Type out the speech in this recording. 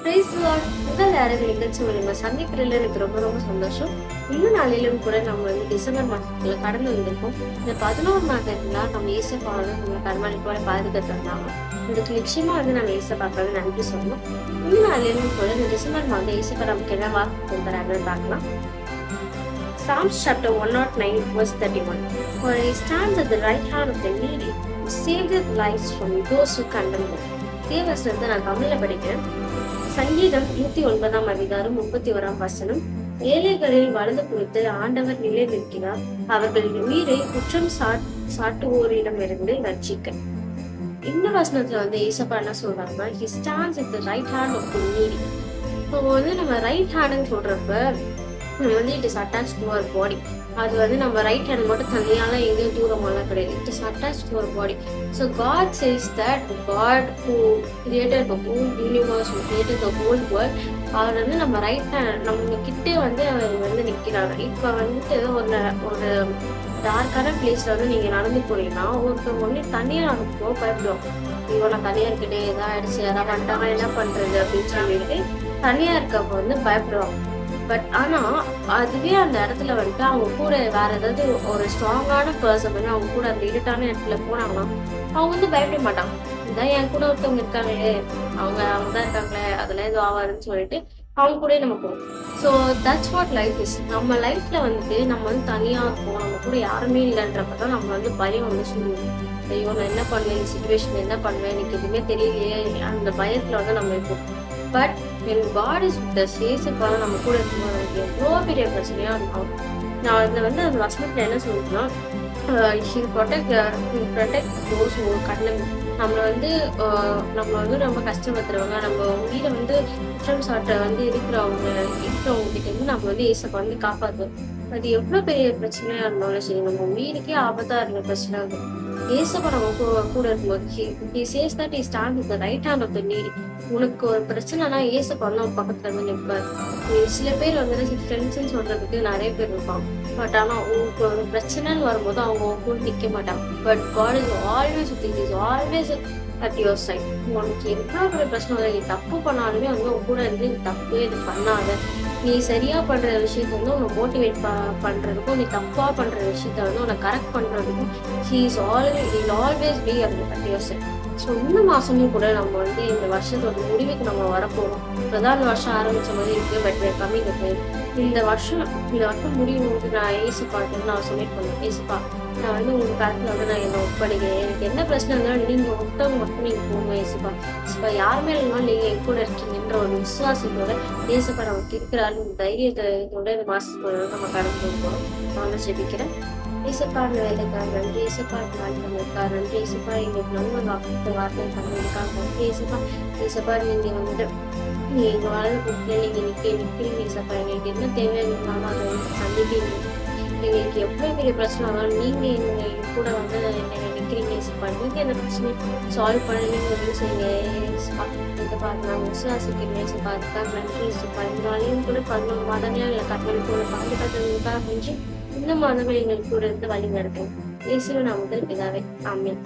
Price Lord. முதல் அரங்க நிகழ்ச்சி மூலியமா சந்திக்கிறதுல எனக்கு ரொம்ப ரொம்ப சந்தோஷம். இன்னும் நாளிலும் கூட நம்ம வந்து டிசம்பர் மாசத்துல கடந்து வந்திருக்கோம். இந்த 11 மாதத்துல நம்ம ஏசப்பாவை நம்ம கர்மாணிக்கோட பாதுகாத்துருந்தாங்க. இதுக்கு நிச்சயமா வந்து நம்ம ஏசப்பாவை நன்றி சொல்லணும். இன்னும் நாளிலும் கூட இந்த டிசம்பர் மாதம் ஏசப்பா நமக்கு என்ன வாக்கு கொடுக்குறாங்கன்னு பார்க்கலாம். Psalms chapter 109 verse 31. For he stands at the right hand of the needy, to save their lives from those who condemn them. தேவசனத்தை நான் தமிழ்ல படிக்கிறேன். சங்கீதம் 109 அதிகாரம் 31 ஏழைகளில் வலது குறித்து ஆண்டவர் நிலை நிற்கிறார், அவர்களின் உயிரை குற்றம் சாட்டுவோரிடமிருந்து ரட்சிக்க. இந்த வசனத்துல வந்து ஏசப்பா என்ன சொல்றாங்கன்னா, he stands at the right hand of the needy. இப்போ வந்து நம்ம ரைட் ஹேண்டுன்னு சொல்றப்ப வந்து it is attach to our body. அது வந்து நம்ம ரைட் ஹேண்ட் மட்டும் தனியாலாம் எங்கேயும் தூரமாலாம் கிடையாது. It is attach to our body. So god says that god who created the whole universe, who created the whole world, அவர் வந்து நம்ம ரைட் ஹேண்ட் நம்ம கிட்டே வந்து அவர் வந்து நிற்கிறாங்க. இப்போ வந்துட்டு ஒரு டார்க்கான பிளேஸ்ல வந்து நீங்க நடந்து போனீங்கன்னா ஒருத்தவங்க வந்து தனியா நடந்து பயப்படுவோம். இவன் நான் தனியா இருக்கட்டே, ஏதாவது ஆயிடுச்சு, ஏதாவது பண்ணிட்டாங்க, என்ன பண்றது அப்படின்னு சொல்லிட்டு தனியா இருக்கப்ப வந்து பயப்படுவாங்க. பட் ஆனா அதுவே அந்த இடத்துல வந்துட்டு அவங்க கூட வேற ஏதாவது ஒரு ஸ்ட்ராங்கான பர்சன் வந்து அவங்க கூட அந்த இருட்டான இடத்துல போனாங்கன்னா அவங்க வந்து பயப்பட மாட்டாங்க. இதான் என் கூட ஒருத்தவங்க இருக்காங்களே, அவங்க தான் இருக்காங்களே, அதெல்லாம் எதுவும் ஆகாதுன்னு சொல்லிட்டு அவங்க கூட நம்ம போவோம். So that's what life is. நம்ம லைஃப்ல வந்துட்டு நம்ம வந்து தனியா இருப்போம், நம்ம கூட யாருமே இல்லைன்றப்பதான் நம்ம வந்து பயம் வந்து சொல்லுவோம். ஐயோ நான் என்ன பண்ணுவேன், இந்த சுச்சுவேஷன் என்ன பண்ணுவேன், எனக்கு எதுவுமே தெரியலையே, அந்த பயத்துல வந்து நம்ம இருப்போம். But when God is with us, ஏசப்பா நம்ம கூட இருக்கும்போது நமக்கு எவ்வளோ பெரிய பிரச்சனையா இருக்கும். நான் இதில் வந்து அந்த வசனத்தில் என்ன சொல்லுன்னா, ப்ரொடெக்ட் தோஸ் ஹூ கண்டெம். நம்மளை வந்து ரொம்ப கஷ்டப்படுத்துறவங்க, நம்ம உயிரை வந்து குற்றம் சாட்ட வந்து இருக்கிறவங்க கிட்ட இருந்து நம்ம வந்து ஏசப்பா வந்து காப்பாற்றுவோம். அது எவ்வளோ பெரிய பிரச்சனையா இருந்தாலும் சரி, நம்ம உயிருக்கே ஆபத்தா இருந்த பிரச்சனை அது ஏசப்பா நம்ம கூட இருக்கும்போது he says that he stands with the right hand of the needy. உனக்கு ஒரு பிரச்சனைனா ஏசப்பா வந்து அவன் பக்கத்துல இருந்து நிற்பார். சில பேர் வந்து ஃப்ரெண்ட்ஸ்ன்னு சொல்றதுக்கு நிறைய பேர் இருப்பாங்க. பட் ஆனா உங்களுக்கு ஒரு பிரச்சனைன்னு வரும்போது அவங்க கூட நிக்க மாட்டாங்க. But God is always with you. He is always at your side. உனக்கு எவ்வளவு பெரிய பிரச்சனை இல்லை, நீ தப்பு பண்ணாலுமே வந்து உன் கூட இருந்து நீ தப்பு இது பண்ணாத, நீ சரியா பண்ற விஷயத்த வந்து உன்னை மோட்டிவேட் பண்றதுக்கும், நீ தப்பா பண்ற விஷயத்த வந்து உன்னை கரெக்ட் பண்றதுக்கும் he is always be at your side. So இந்த மாசமும் கூட நம்ம வந்து இந்த வருஷத்தோட முடிவுக்கு நம்ம வரப்போறோம். இப்பதான் இந்த வருஷம் ஆரம்பிச்ச மாதிரி இருக்கு. பட் கம்மி இந்த வருஷம் முடிவு வந்து நான் ஏசப்பாட்டு நான் சொல்லிட்டு போனேன், ஏசப்பா நான் வந்து உங்க காலத்துல வந்து நான் என்ன ஒப்படைக்கிறேன், எனக்கு என்ன பிரச்சனை இருந்தாலும் நீங்க ஒருத்தவங்க மட்டும் நீங்க போங்க ஏசப்பா. ஏசப்பா யாருமே இல்லைனாலும் நீங்க என் கூட இருக்கீங்கன்ற ஒரு விசுவாசத்தோட ஏசப்பா நமக்கு இருக்கிறாரு தைரியத்தோட இந்த மாசத்தோட நம்ம கடந்து போகிறோம். நான் ஜெபிக்கிறேன். ஏசப்பா அந்த வேலைக்காக நன்றி, ஏசப்பா நாள் பண்ணிருக்கா நன்றி, ஏசப்பா எங்களுக்கு நல்ல வார்த்தை பண்ணிருக்காங்க நன்றி, ஏசப்பா நீங்க வந்துட்டு நீ எங்க வாழ்க்கை கொடுத்து நீங்க நிக்கிறீங்க ஏசப்பா. எங்களுக்கு என்ன தேவையானாலும் அதை சந்திப்பீங்க. எங்களுக்கு எவ்வளவு பெரிய பிரச்சனை ஆனாலும் நீங்க எங்க கூட வந்து என்ன நிக்கிறீங்க ஏசப்பா. நீங்க அந்த பிரச்சனையை சால்வ் பண்ண நீங்க வந்து செய்யுங்க ஏசப்பா. ஏசப்பா நான் விசுவாசிக்கிறேன் ஏசப்பா. அதுக்காக நன்றி ஏசப்பா. இந்த நாளையும் கூட 11 மாதங்களா எங்களை கட்டளைக்கு பாதுகாத்ததுக்காக நன்றி. இந்த மாதங்கள் எங்களுக்கு கூட இருந்து வழி நடக்கும். இயேசுவின் நாமத்தில் பிதாவே, ஆமென்.